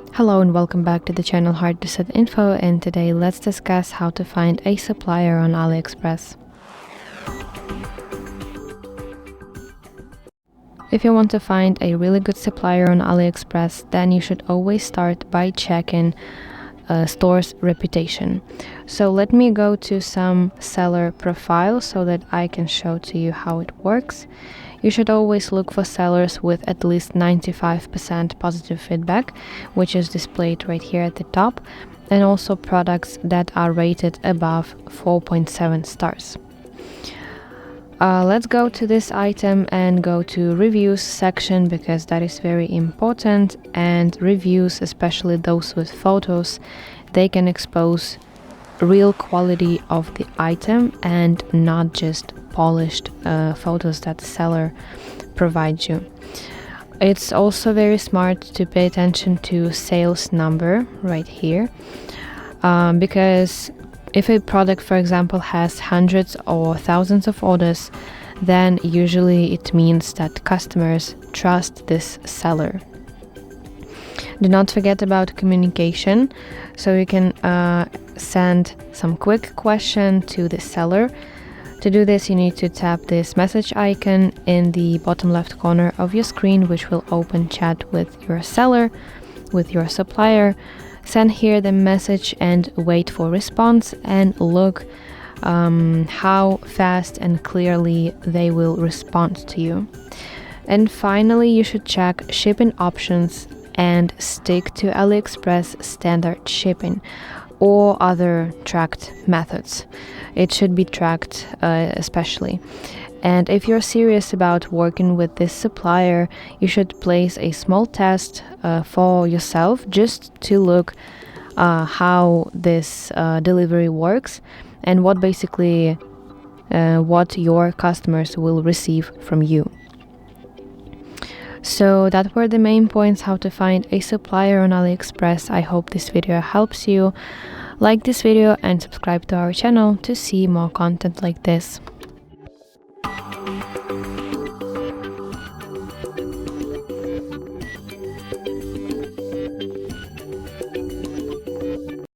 Hello and welcome back to the channel HardReset.Info, and today let's discuss how to find a supplier on AliExpress. If you want to find a really good supplier on AliExpress, then you should always start by checking a store's reputation. So let me go to some seller profile so that I can show to you how it works. You should always look for sellers with at least 95% positive feedback, which is displayed right here at the top, and also products that are rated above 4.7 stars. Let's go to this item and go to reviews section, because that is very important, and reviews, especially those with photos, they can expose real quality of the item and not just polished photos that the seller provides you. It's also very smart to pay attention to sales number right here, because if a product, for example, has hundreds or thousands of orders, then usually it means that customers trust this seller. Do not forget about communication, so you can send some quick question to the seller. To do this, you need to tap this message icon in the bottom left corner of your screen, which will open chat with your seller, with your supplier. Send here the message and wait for response, and look how fast and clearly they will respond to you. And finally, you should check shipping options and stick to AliExpress standard shipping or other tracked methods. It should be tracked especially. And if you're serious about working with this supplier, you should place a small test for yourself, just to look how this delivery works and what basically what your customers will receive from you. So that were the main points how to find a supplier on AliExpress. I hope this video helps you. Like this video and subscribe to our channel to see more content like this.